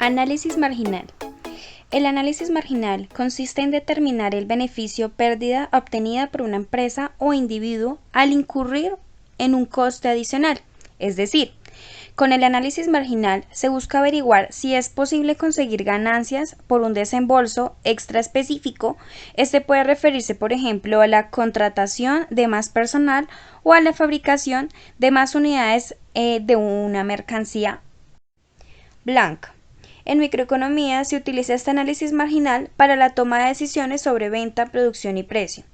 Análisis marginal. El análisis marginal consiste en determinar el beneficio o pérdida obtenida por una empresa o individuo al incurrir en un coste adicional. Es decir, con el análisis marginal se busca averiguar si es posible conseguir ganancias por un desembolso extra específico. Este puede referirse, por ejemplo, a la contratación de más personal o a la fabricación de más unidades de una mercancía blanca. En microeconomía se utiliza este análisis marginal para la toma de decisiones sobre venta, producción y precio.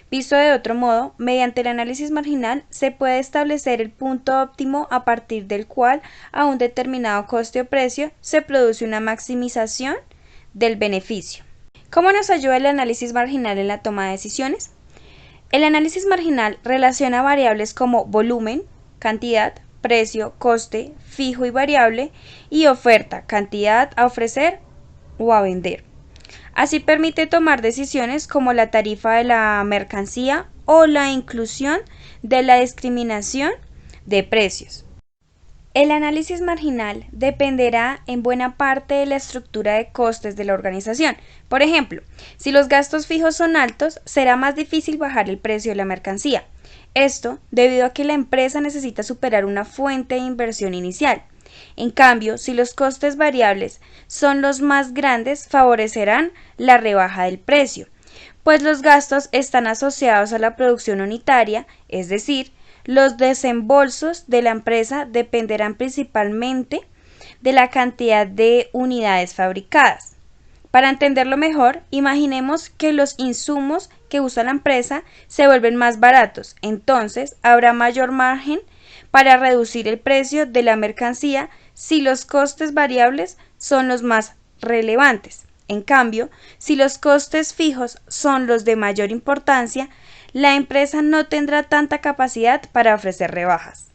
Visto de otro modo, mediante el análisis marginal se puede establecer el punto óptimo a partir del cual a un determinado coste o precio se produce una maximización del beneficio. ¿Cómo nos ayuda el análisis marginal en la toma de decisiones? El análisis marginal relaciona variables como volumen, cantidad, precio, coste, fijo y variable, y oferta, cantidad a ofrecer o a vender. Así permite tomar decisiones como la tarifa de la mercancía o la inclusión de la discriminación de precios. El análisis marginal dependerá en buena parte de la estructura de costes de la organización. Por ejemplo, si los gastos fijos son altos, será más difícil bajar el precio de la mercancía. Esto debido a que la empresa necesita superar una fuente de inversión inicial. En cambio, si los costes variables son los más grandes, favorecerán la rebaja del precio, pues los gastos están asociados a la producción unitaria, es decir, los desembolsos de la empresa dependerán principalmente de la cantidad de unidades fabricadas. Para entenderlo mejor, imaginemos que los insumos que usa la empresa se vuelven más baratos, entonces habrá mayor margen para reducir el precio de la mercancía si los costes variables son los más relevantes. En cambio, si los costes fijos son los de mayor importancia, la empresa no tendrá tanta capacidad para ofrecer rebajas.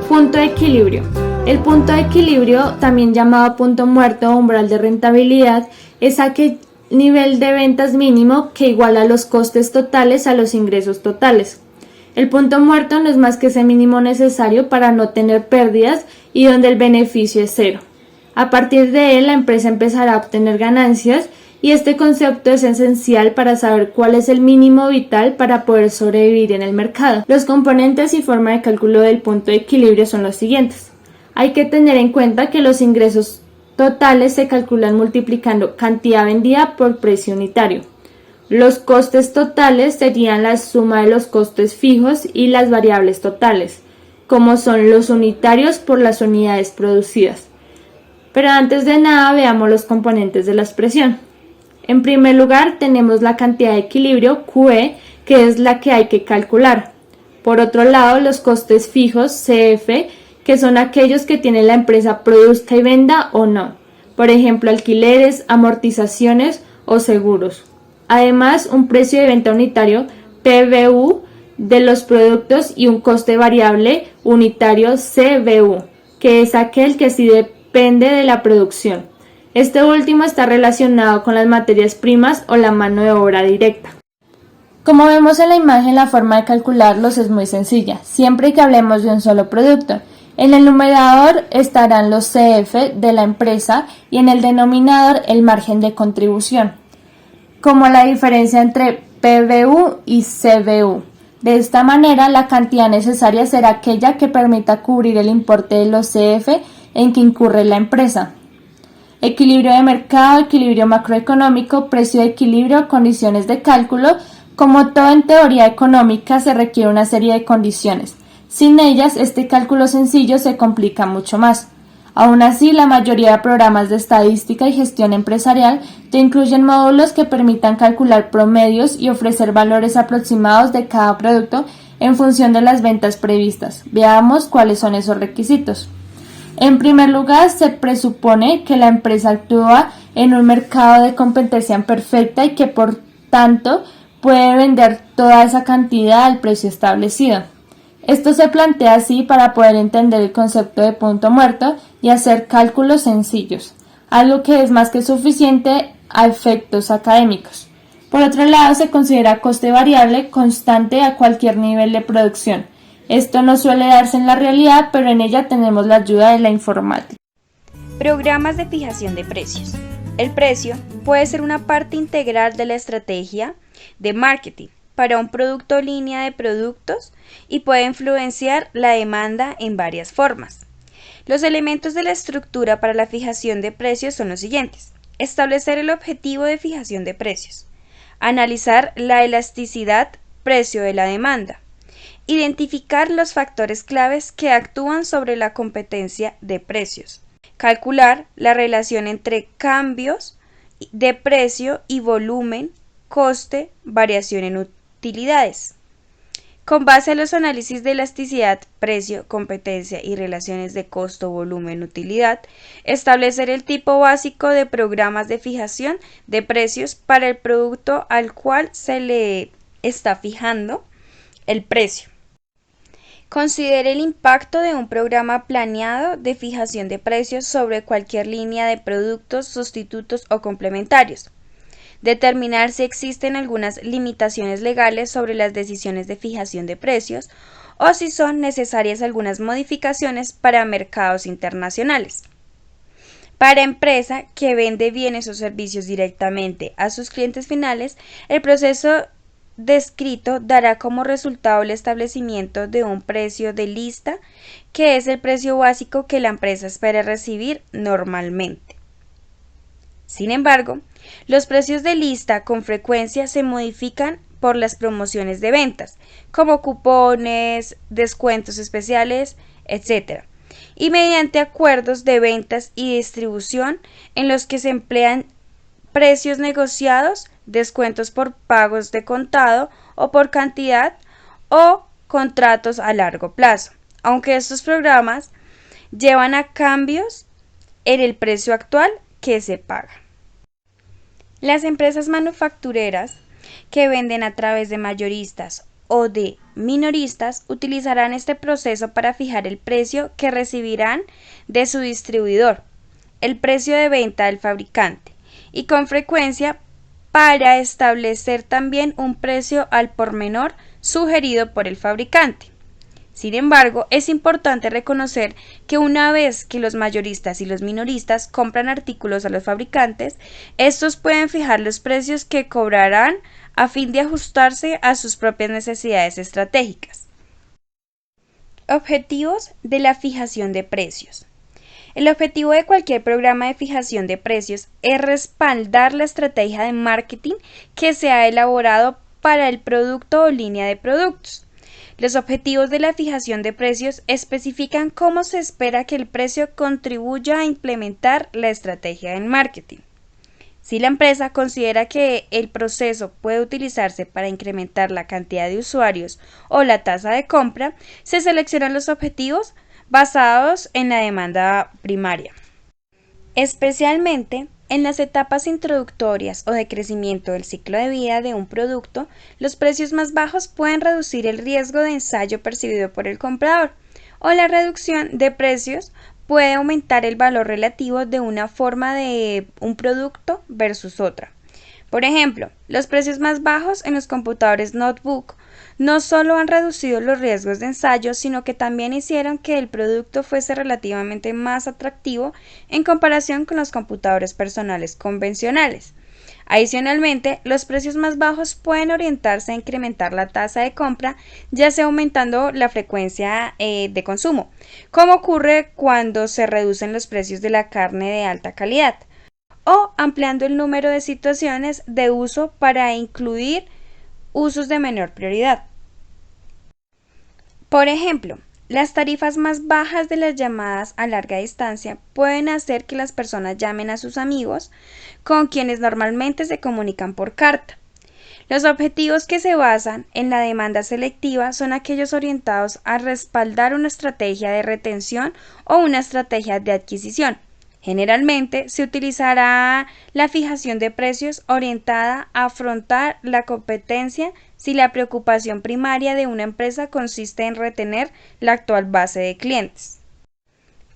Punto de equilibrio. El punto de equilibrio, también llamado punto muerto o umbral de rentabilidad, es aquel nivel de ventas mínimo que iguala los costes totales a los ingresos totales. El punto muerto no es más que ese mínimo necesario para no tener pérdidas y donde el beneficio es cero. A partir de él, la empresa empezará a obtener ganancias y este concepto es esencial para saber cuál es el mínimo vital para poder sobrevivir en el mercado. Los componentes y forma de cálculo del punto de equilibrio son los siguientes. Hay que tener en cuenta que los ingresos totales se calculan multiplicando cantidad vendida por precio unitario. Los costes totales serían la suma de los costes fijos y las variables totales, como son los unitarios por las unidades producidas. Pero antes de nada veamos los componentes de la expresión. En primer lugar tenemos la cantidad de equilibrio QE, que es la que hay que calcular. Por otro lado, los costes fijos CF, que son aquellos que tiene la empresa produzca y venda o no. Por ejemplo, alquileres, amortizaciones o seguros. Además, un precio de venta unitario PVU de los productos y un coste variable unitario CVU, que es aquel que sí depende de la producción. Este último está relacionado con las materias primas o la mano de obra directa. Como vemos en la imagen, la forma de calcularlos es muy sencilla, siempre que hablemos de un solo producto. En el numerador estarán los CF de la empresa y en el denominador el margen de contribución, como la diferencia entre PVU y CVU. De esta manera, la cantidad necesaria será aquella que permita cubrir el importe de los CF en que incurre la empresa. Equilibrio de mercado, equilibrio macroeconómico, precio de equilibrio, condiciones de cálculo. Como todo en teoría económica, se requiere una serie de condiciones. Sin ellas, este cálculo sencillo se complica mucho más. Aún así, la mayoría de programas de estadística y gestión empresarial ya incluyen módulos que permitan calcular promedios y ofrecer valores aproximados de cada producto en función de las ventas previstas. Veamos cuáles son esos requisitos. En primer lugar, se presupone que la empresa actúa en un mercado de competencia perfecta y que por tanto puede vender toda esa cantidad al precio establecido. Esto se plantea así para poder entender el concepto de punto muerto y hacer cálculos sencillos, algo que es más que suficiente a efectos académicos. Por otro lado, se considera coste variable constante a cualquier nivel de producción. Esto no suele darse en la realidad, pero en ella tenemos la ayuda de la informática. Programas de fijación de precios. El precio puede ser una parte integral de la estrategia de marketing para un producto o línea de productos y puede influenciar la demanda en varias formas. Los elementos de la estructura para la fijación de precios son los siguientes. Establecer el objetivo de fijación de precios. Analizar la elasticidad precio de la demanda. Identificar los factores claves que actúan sobre la competencia de precios. Calcular la relación entre cambios de precio y volumen, coste, variación en utilidades. Con base a los análisis de elasticidad, precio, competencia y relaciones de costo, volumen, utilidad, establecer el tipo básico de programas de fijación de precios para el producto al cual se le está fijando el precio. Considere el impacto de un programa planeado de fijación de precios sobre cualquier línea de productos, sustitutos o complementarios. Determinar si existen algunas limitaciones legales sobre las decisiones de fijación de precios o si son necesarias algunas modificaciones para mercados internacionales. Para empresa que vende bienes o servicios directamente a sus clientes finales, el proceso descrito dará como resultado el establecimiento de un precio de lista, que es el precio básico que la empresa espera recibir normalmente. Sin embargo, los precios de lista con frecuencia se modifican por las promociones de ventas, como cupones, descuentos especiales, etc., y mediante acuerdos de ventas y distribución en los que se emplean precios negociados, descuentos por pagos de contado o por cantidad o contratos a largo plazo, aunque estos programas llevan a cambios en el precio actual que se paga. Las empresas manufactureras que venden a través de mayoristas o de minoristas utilizarán este proceso para fijar el precio que recibirán de su distribuidor, el precio de venta del fabricante, y con frecuencia para establecer también un precio al por menor sugerido por el fabricante. Sin embargo, es importante reconocer que una vez que los mayoristas y los minoristas compran artículos a los fabricantes, estos pueden fijar los precios que cobrarán a fin de ajustarse a sus propias necesidades estratégicas. Objetivos de la fijación de precios. El objetivo de cualquier programa de fijación de precios es respaldar la estrategia de marketing que se ha elaborado para el producto o línea de productos. Los objetivos de la fijación de precios especifican cómo se espera que el precio contribuya a implementar la estrategia del marketing. Si la empresa considera que el proceso puede utilizarse para incrementar la cantidad de usuarios o la tasa de compra, se seleccionan los objetivos basados en la demanda primaria. Especialmente en las etapas introductorias o de crecimiento del ciclo de vida de un producto, los precios más bajos pueden reducir el riesgo de ensayo percibido por el comprador, o la reducción de precios puede aumentar el valor relativo de una forma de un producto versus otra. Por ejemplo, los precios más bajos en los computadores notebook no solo han reducido los riesgos de ensayo, sino que también hicieron que el producto fuese relativamente más atractivo en comparación con los computadores personales convencionales. Adicionalmente, los precios más bajos pueden orientarse a incrementar la tasa de compra, ya sea aumentando la frecuencia de consumo, como ocurre cuando se reducen los precios de la carne de alta calidad, o ampliando el número de situaciones de uso para incluir usos de menor prioridad. Por ejemplo, las tarifas más bajas de las llamadas a larga distancia pueden hacer que las personas llamen a sus amigos con quienes normalmente se comunican por carta. Los objetivos que se basan en la demanda selectiva son aquellos orientados a respaldar una estrategia de retención o una estrategia de adquisición. Generalmente se utilizará la fijación de precios orientada a afrontar la competencia si la preocupación primaria de una empresa consiste en retener la actual base de clientes.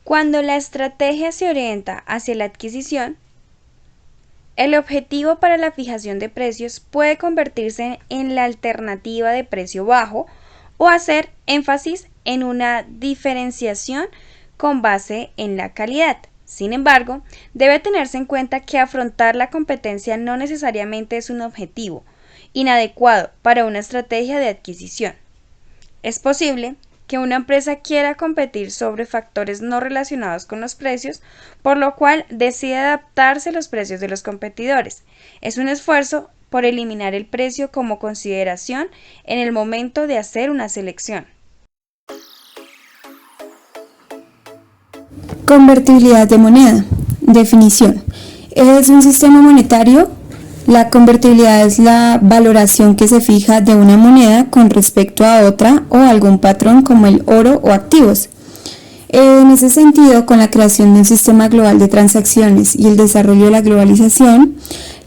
Cuando la estrategia se orienta hacia la adquisición, el objetivo para la fijación de precios puede convertirse en la alternativa de precio bajo o hacer énfasis en una diferenciación con base en la calidad. Sin embargo, debe tenerse en cuenta que afrontar la competencia no necesariamente es un objetivo inadecuado para una estrategia de adquisición. Es posible que una empresa quiera competir sobre factores no relacionados con los precios, por lo cual decide adaptarse a los precios de los competidores. Es un esfuerzo por eliminar el precio como consideración en el momento de hacer una selección. Convertibilidad de moneda. Definición. Es un sistema monetario. La convertibilidad es la valoración que se fija de una moneda con respecto a otra o algún patrón como el oro o activos. En ese sentido, con la creación de un sistema global de transacciones y el desarrollo de la globalización,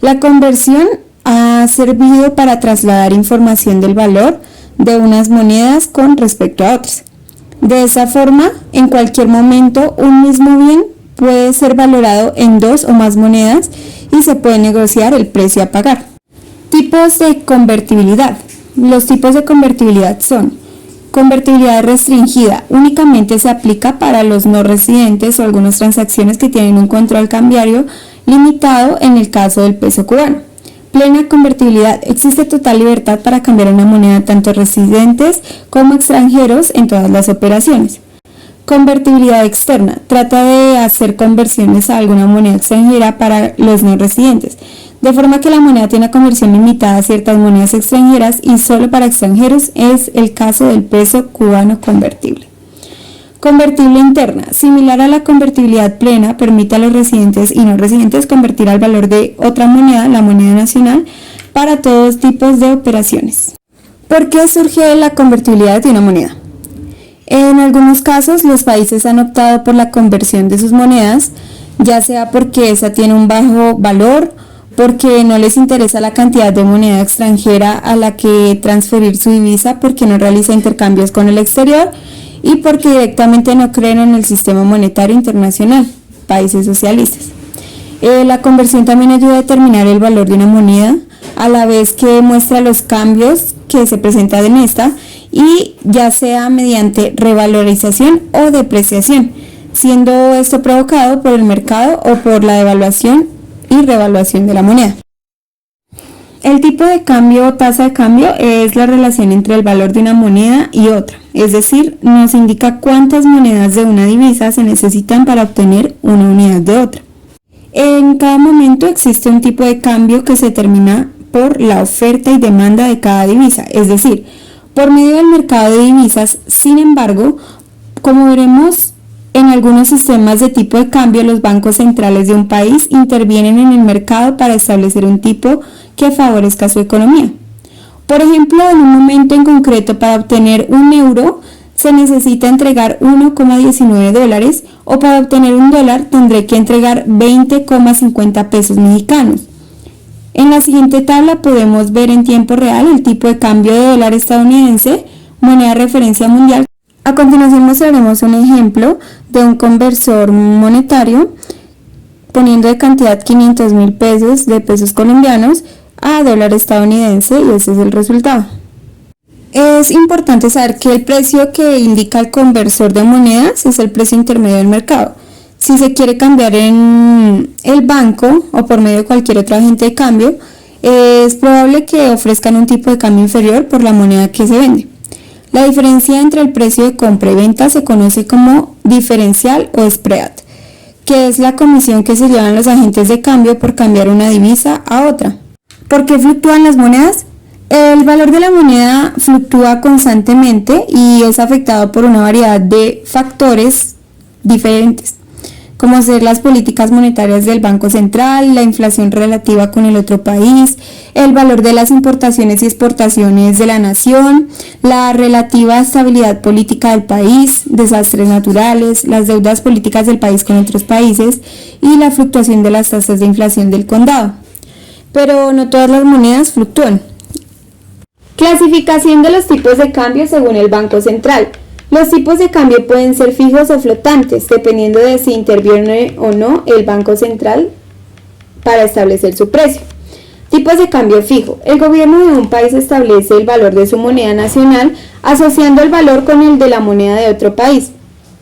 la conversión ha servido para trasladar información del valor de unas monedas con respecto a otras. De esa forma, en cualquier momento, un mismo bien puede ser valorado en dos o más monedas y se puede negociar el precio a pagar. Tipos de convertibilidad. Los tipos de convertibilidad son: convertibilidad restringida, únicamente se aplica para los no residentes o algunas transacciones que tienen un control cambiario limitado en el caso del peso cubano. Plena convertibilidad, existe total libertad para cambiar una moneda tanto residentes como extranjeros en todas las operaciones. Convertibilidad externa, trata de hacer conversiones a alguna moneda extranjera para los no residentes, de forma que la moneda tiene una conversión limitada a ciertas monedas extranjeras y solo para extranjeros, es el caso del peso cubano convertible. Convertible interna, similar a la convertibilidad plena, permite a los residentes y no residentes convertir al valor de otra moneda, la moneda nacional, para todos tipos de operaciones. ¿Por qué surge la convertibilidad de una moneda? En algunos casos, los países han optado por la conversión de sus monedas, ya sea porque esa tiene un bajo valor, porque no les interesa la cantidad de moneda extranjera a la que transferir su divisa porque no realiza intercambios con el exterior y porque directamente no creen en el sistema monetario internacional, países socialistas. La conversión también ayuda a determinar el valor de una moneda, a la vez que muestra los cambios que se presentan en esta, y ya sea mediante revalorización o depreciación, siendo esto provocado por el mercado o por la devaluación y revaluación de la moneda. El tipo de cambio o tasa de cambio es la relación entre el valor de una moneda y otra, es decir, nos indica cuántas monedas de una divisa se necesitan para obtener una unidad de otra. En cada momento existe un tipo de cambio que se determina por la oferta y demanda de cada divisa, es decir, por medio del mercado de divisas. Sin embargo, como veremos en algunos sistemas de tipo de cambio, los bancos centrales de un país intervienen en el mercado para establecer un tipo que favorezca su economía. Por ejemplo, en un momento en concreto, para obtener un euro se necesita entregar 1,19 dólares, o para obtener un dólar tendré que entregar 20,50 pesos mexicanos. En la siguiente tabla podemos ver en tiempo real el tipo de cambio de dólar estadounidense, moneda de referencia mundial. A continuación mostraremos un ejemplo de un conversor monetario poniendo de cantidad 500,000 pesos de pesos colombianos a dólar estadounidense, y ese es el resultado. Es importante saber que el precio que indica el conversor de monedas es el precio intermedio del mercado. Si se quiere cambiar en el banco o por medio de cualquier otro agente de cambio, es probable que ofrezcan un tipo de cambio inferior por la moneda que se vende. La diferencia entre el precio de compra y venta se conoce como diferencial o spread, que es la comisión que se llevan los agentes de cambio por cambiar una divisa a otra. ¿Por qué fluctúan las monedas? El valor de la moneda fluctúa constantemente y es afectado por una variedad de factores diferentes, como ser las políticas monetarias del Banco Central, la inflación relativa con el otro país, el valor de las importaciones y exportaciones de la nación, la relativa estabilidad política del país, desastres naturales, las deudas políticas del país con otros países y la fluctuación de las tasas de inflación del condado. Pero no todas las monedas fluctúan. Clasificación de los tipos de cambio según el Banco Central. Los tipos de cambio pueden ser fijos o flotantes, dependiendo de si interviene o no el Banco Central para establecer su precio. Tipos de cambio fijo. El gobierno de un país establece el valor de su moneda nacional asociando el valor con el de la moneda de otro país.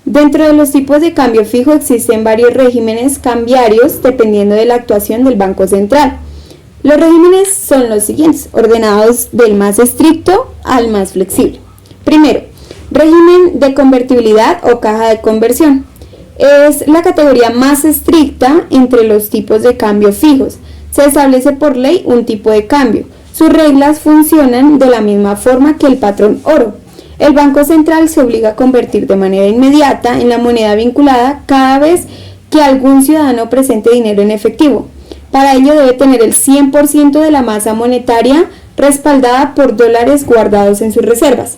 Dentro de los tipos de cambio fijo existen varios regímenes cambiarios dependiendo de la actuación del Banco Central. Los regímenes son los siguientes, ordenados del más estricto al más flexible. Primero, régimen de convertibilidad o caja de conversión. Es la categoría más estricta entre los tipos de cambio fijos. Se establece por ley un tipo de cambio. Sus reglas funcionan de la misma forma que el patrón oro. El Banco Central se obliga a convertir de manera inmediata en la moneda vinculada cada vez que algún ciudadano presente dinero en efectivo. Para ello debe tener el 100% de la masa monetaria respaldada por dólares guardados en sus reservas.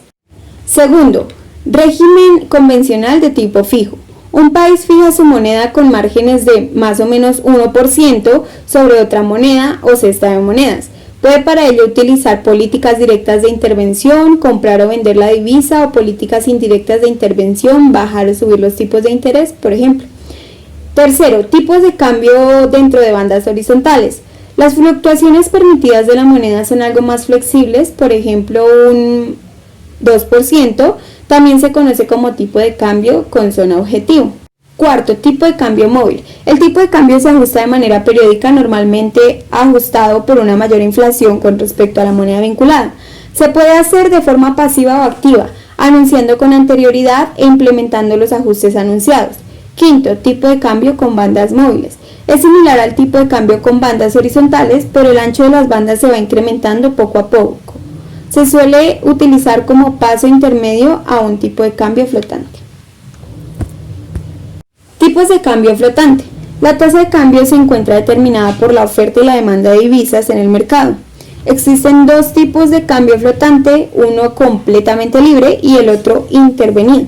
Segundo, régimen convencional de tipo fijo. Un país fija su moneda con márgenes de más o menos 1% sobre otra moneda o cesta de monedas. Puede para ello utilizar políticas directas de intervención, comprar o vender la divisa o políticas indirectas de intervención, bajar o subir los tipos de interés, por ejemplo. Tercero, tipos de cambio dentro de bandas horizontales. Las fluctuaciones permitidas de la moneda son algo más flexibles, por ejemplo un 2%, también se conoce como tipo de cambio con zona objetivo. Cuarto, tipo de cambio móvil. El tipo de cambio se ajusta de manera periódica, normalmente ajustado por una mayor inflación con respecto a la moneda vinculada. Se puede hacer de forma pasiva o activa, anunciando con anterioridad e implementando los ajustes anunciados. Quinto, tipo de cambio con bandas móviles. Es similar al tipo de cambio con bandas horizontales, pero el ancho de las bandas se va incrementando poco a poco. Se suele utilizar como paso intermedio a un tipo de cambio flotante. Tipos de cambio flotante. La tasa de cambio se encuentra determinada por la oferta y la demanda de divisas en el mercado. Existen dos tipos de cambio flotante, uno completamente libre y el otro intervenido.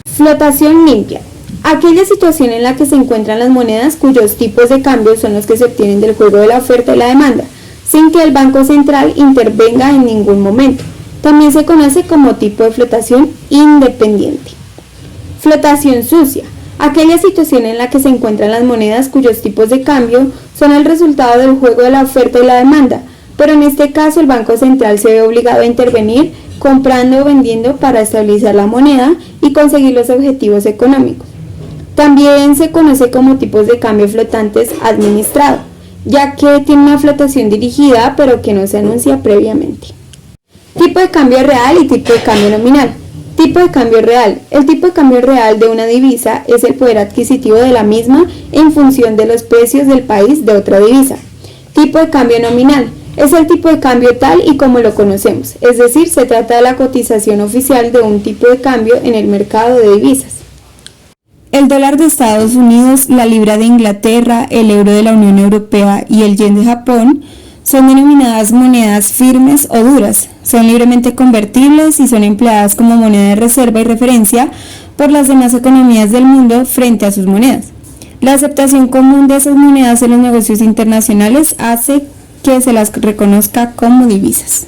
Flotación limpia. Aquella situación en la que se encuentran las monedas cuyos tipos de cambio son los que se obtienen del juego de la oferta y la demanda, sin que el Banco Central intervenga en ningún momento. También se conoce como tipo de flotación independiente. Flotación sucia. Aquella situación en la que se encuentran las monedas cuyos tipos de cambio son el resultado del juego de la oferta y la demanda, pero en este caso el Banco Central se ve obligado a intervenir comprando o vendiendo para estabilizar la moneda y conseguir los objetivos económicos. También se conoce como tipos de cambio flotantes administrado, ya que tiene una flotación dirigida pero que no se anuncia previamente. Tipo de cambio real y tipo de cambio nominal. Tipo de cambio real. El tipo de cambio real de una divisa es el poder adquisitivo de la misma en función de los precios del país de otra divisa. Tipo de cambio nominal. Es el tipo de cambio tal y como lo conocemos, es decir, se trata de la cotización oficial de un tipo de cambio en el mercado de divisas. El dólar de Estados Unidos, la libra de Inglaterra, el euro de la Unión Europea y el yen de Japón son denominadas monedas firmes o duras. Son libremente convertibles y son empleadas como moneda de reserva y referencia por las demás economías del mundo frente a sus monedas. La aceptación común de esas monedas en los negocios internacionales hace que se las reconozca como divisas.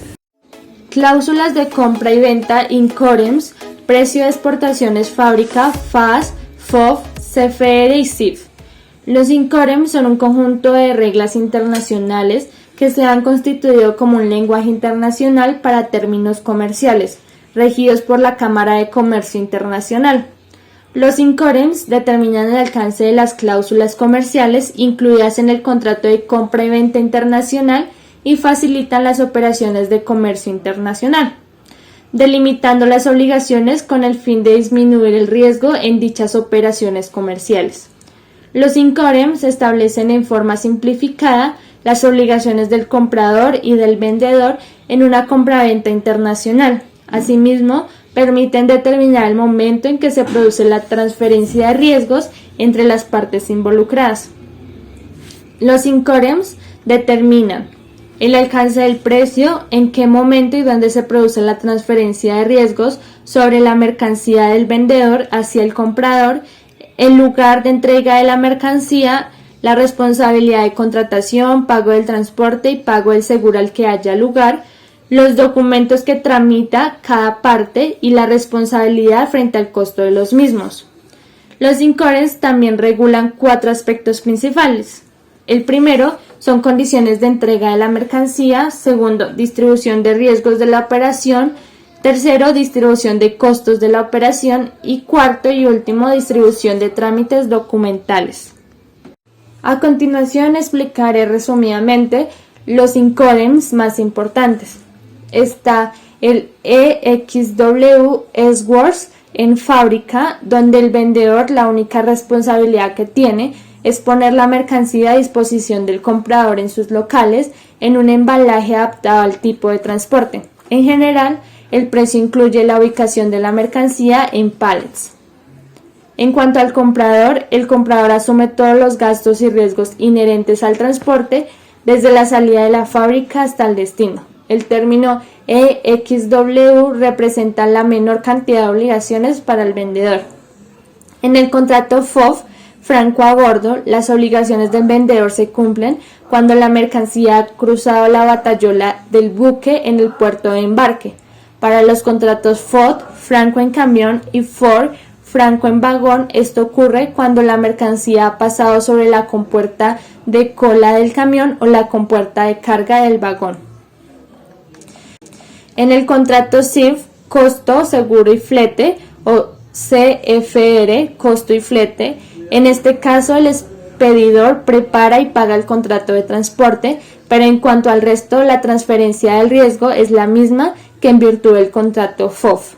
Cláusulas de compra y venta Incoterms, precio de exportaciones fábrica, FAS, FOB, CFR y CIF. Los Incoterms son un conjunto de reglas internacionales que se han constituido como un lenguaje internacional para términos comerciales, regidos por la Cámara de Comercio Internacional. Los Incoterms determinan el alcance de las cláusulas comerciales incluidas en el contrato de compra y venta internacional y facilitan las operaciones de comercio internacional, delimitando las obligaciones con el fin de disminuir el riesgo en dichas operaciones comerciales. Los Incoterms establecen en forma simplificada las obligaciones del comprador y del vendedor en una compraventa internacional. Asimismo, permiten determinar el momento en que se produce la transferencia de riesgos entre las partes involucradas. Los Incoterms determinan el alcance del precio, en qué momento y dónde se produce la transferencia de riesgos sobre la mercancía del vendedor hacia el comprador, el lugar de entrega de la mercancía, la responsabilidad de contratación, pago del transporte y pago del seguro al que haya lugar, los documentos que tramita cada parte y la responsabilidad frente al costo de los mismos. Los Incoterms también regulan 4 aspectos principales. El primero son condiciones de entrega de la mercancía, segundo, distribución de riesgos de la operación, Tercero, distribución de costos de la operación. Y cuarto y último, distribución de trámites documentales. A continuación explicaré resumidamente los incodems más importantes. Está el EXW S-Works en fábrica, donde el vendedor la única responsabilidad que tiene es poner la mercancía a disposición del comprador en sus locales en un embalaje adaptado al tipo de transporte. En general, el precio incluye la ubicación de la mercancía en pallets. En cuanto al comprador, el comprador asume todos los gastos y riesgos inherentes al transporte desde la salida de la fábrica hasta el destino. El término EXW representa la menor cantidad de obligaciones para el vendedor. En el contrato FOB, franco a bordo, las obligaciones del vendedor se cumplen cuando la mercancía ha cruzado la batayola del buque en el puerto de embarque. Para los contratos FOD, franco en camión, y FOR, franco en vagón, esto ocurre cuando la mercancía ha pasado sobre la compuerta de cola del camión o la compuerta de carga del vagón. En el contrato CIF, costo, seguro y flete, o CFR, costo y flete, en este caso el expedidor prepara y paga el contrato de transporte, pero en cuanto al resto, la transferencia del riesgo es la misma que en virtud del contrato FOF.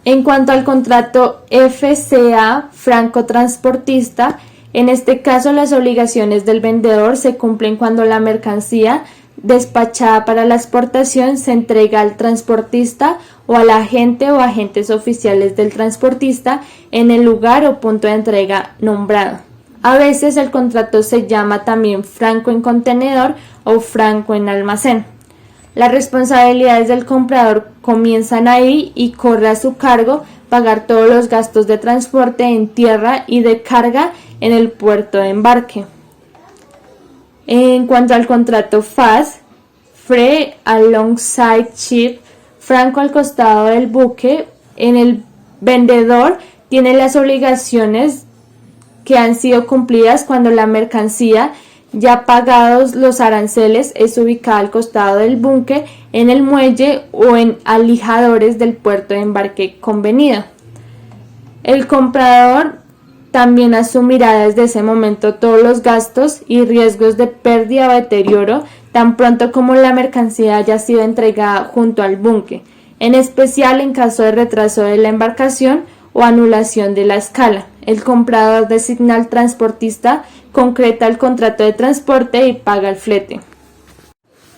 En cuanto al contrato FCA, franco transportista, en este caso las obligaciones del vendedor se cumplen cuando la mercancía despachada para la exportación se entrega al transportista o al agente o agentes oficiales del transportista en el lugar o punto de entrega nombrado. A veces el contrato se llama también franco en contenedor o franco en almacén. Las responsabilidades del comprador comienzan ahí y corre a su cargo pagar todos los gastos de transporte en tierra y de carga en el puerto de embarque. En cuanto al contrato FAS, Free Alongside Ship, franco al costado del buque, en el vendedor tiene las obligaciones que han sido cumplidas cuando la mercancía, ya pagados los aranceles, es ubicada al costado del buque, en el muelle o en alijadores del puerto de embarque convenido. El comprador también asumirá desde ese momento todos los gastos y riesgos de pérdida o deterioro tan pronto como la mercancía haya sido entregada junto al buque, en especial en caso de retraso de la embarcación o anulación de la escala. El comprador designa al transportista, concreta el contrato de transporte y paga el flete.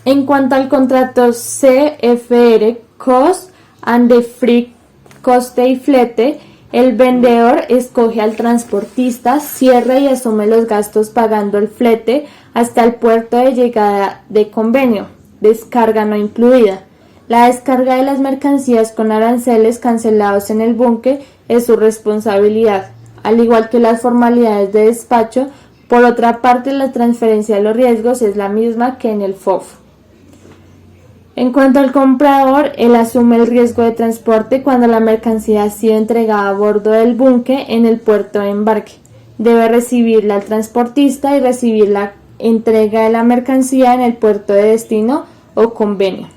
En cuanto al contrato CFR, Cost and the Free, coste y flete, el vendedor escoge al transportista, cierra y asume los gastos pagando el flete hasta el puerto de llegada de convenio, descarga no incluida. La descarga de las mercancías con aranceles cancelados en el buque es su responsabilidad, al igual que las formalidades de despacho. Por otra parte, la transferencia de los riesgos es la misma que en el FOF. En cuanto al comprador, él asume el riesgo de transporte cuando la mercancía ha sido entregada a bordo del buque en el puerto de embarque. Debe recibirla al transportista y recibir la entrega de la mercancía en el puerto de destino o convenio.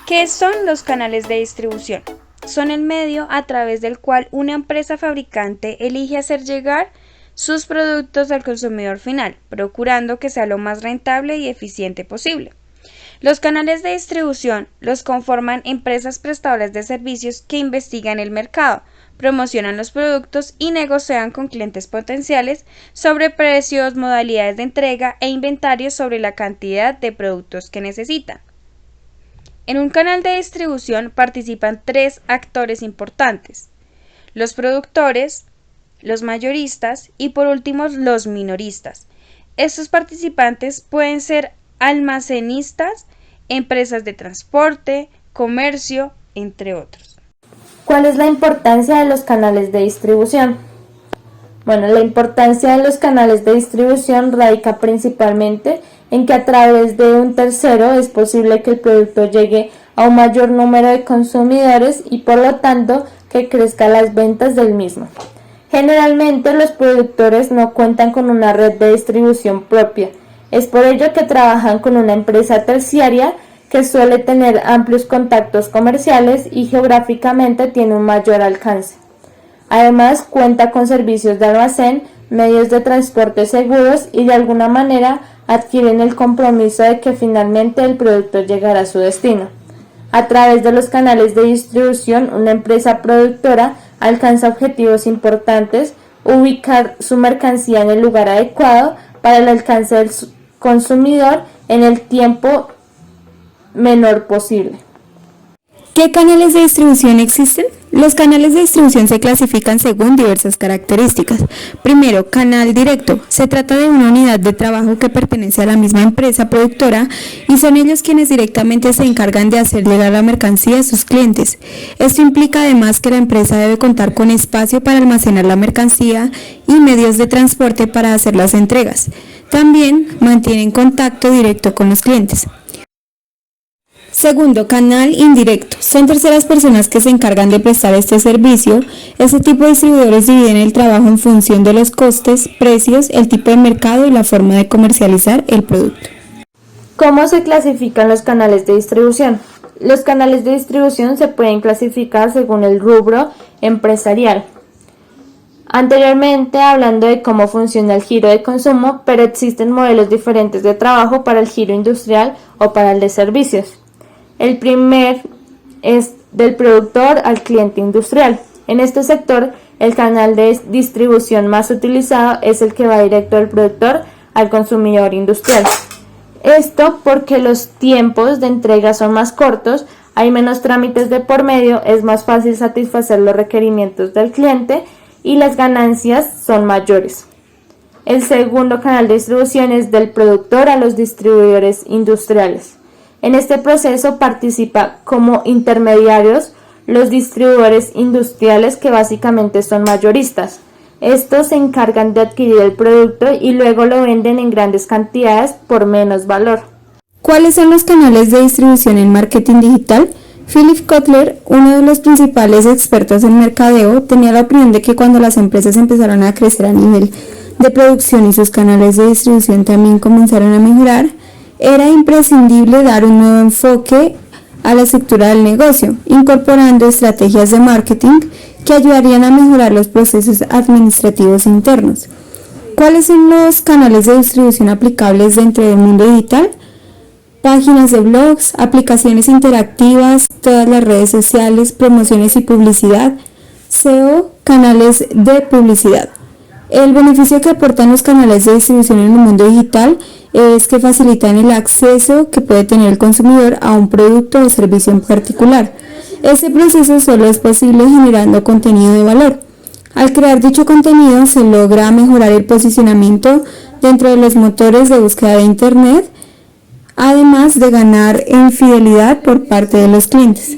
¿Qué son los canales de distribución? Son el medio a través del cual una empresa fabricante elige hacer llegar sus productos al consumidor final, procurando que sea lo más rentable y eficiente posible. Los canales de distribución los conforman empresas prestadoras de servicios que investigan el mercado, promocionan los productos y negocian con clientes potenciales sobre precios, modalidades de entrega e inventarios sobre la cantidad de productos que necesitan. En un canal de distribución participan 3 actores importantes: los productores, los mayoristas y por último los minoristas. Estos participantes pueden ser almacenistas, empresas de transporte, comercio, entre otros. ¿Cuál es la importancia de los canales de distribución? Bueno, la importancia de los canales de distribución radica principalmente en que a través de un tercero es posible que el producto llegue a un mayor número de consumidores y por lo tanto que crezcan las ventas del mismo. Generalmente los productores no cuentan con una red de distribución propia. Es por ello que trabajan con una empresa terciaria que suele tener amplios contactos comerciales y geográficamente tiene un mayor alcance. Además, cuenta con servicios de almacén, medios de transporte seguros y de alguna manera adquieren el compromiso de que finalmente el producto llegará a su destino. A través de los canales de distribución, una empresa productora alcanza objetivos importantes: ubicar su mercancía en el lugar adecuado para el alcance del consumidor en el tiempo menor posible. ¿Qué canales de distribución existen? Los canales de distribución se clasifican según diversas características. Primero, canal directo. Se trata de una unidad de trabajo que pertenece a la misma empresa productora y son ellos quienes directamente se encargan de hacer llegar la mercancía a sus clientes. Esto implica además que la empresa debe contar con espacio para almacenar la mercancía y medios de transporte para hacer las entregas. También mantienen contacto directo con los clientes. Segundo, canal indirecto. Son terceras personas que se encargan de prestar este servicio. Este tipo de distribuidores dividen el trabajo en función de los costes, precios, el tipo de mercado y la forma de comercializar el producto. ¿Cómo se clasifican los canales de distribución? Los canales de distribución se pueden clasificar según el rubro empresarial. Anteriormente hablando de cómo funciona el giro de consumo, pero existen modelos diferentes de trabajo para el giro industrial o para el de servicios. El primer es del productor al cliente industrial. En este sector, el canal de distribución más utilizado es el que va directo del productor al consumidor industrial. Esto porque los tiempos de entrega son más cortos, hay menos trámites de por medio, es más fácil satisfacer los requerimientos del cliente y las ganancias son mayores. El segundo canal de distribución es del productor a los distribuidores industriales. En este proceso participa como intermediarios los distribuidores industriales, que básicamente son mayoristas. Estos se encargan de adquirir el producto y luego lo venden en grandes cantidades por menos valor. ¿Cuáles son los canales de distribución en marketing digital? Philip Kotler, uno de los principales expertos en mercadeo, tenía la opinión de que cuando las empresas empezaron a crecer a nivel de producción y sus canales de distribución también comenzaron a mejorar, era imprescindible dar un nuevo enfoque a la estructura del negocio, incorporando estrategias de marketing que ayudarían a mejorar los procesos administrativos internos. ¿Cuáles son los canales de distribución aplicables dentro del mundo digital? Páginas de blogs, aplicaciones interactivas, todas las redes sociales, promociones y publicidad, SEO, canales de publicidad. El beneficio que aportan los canales de distribución en el mundo digital es que facilitan el acceso que puede tener el consumidor a un producto o servicio en particular. Este proceso solo es posible generando contenido de valor. Al crear dicho contenido se logra mejorar el posicionamiento dentro de los motores de búsqueda de Internet, además de ganar en fidelidad por parte de los clientes.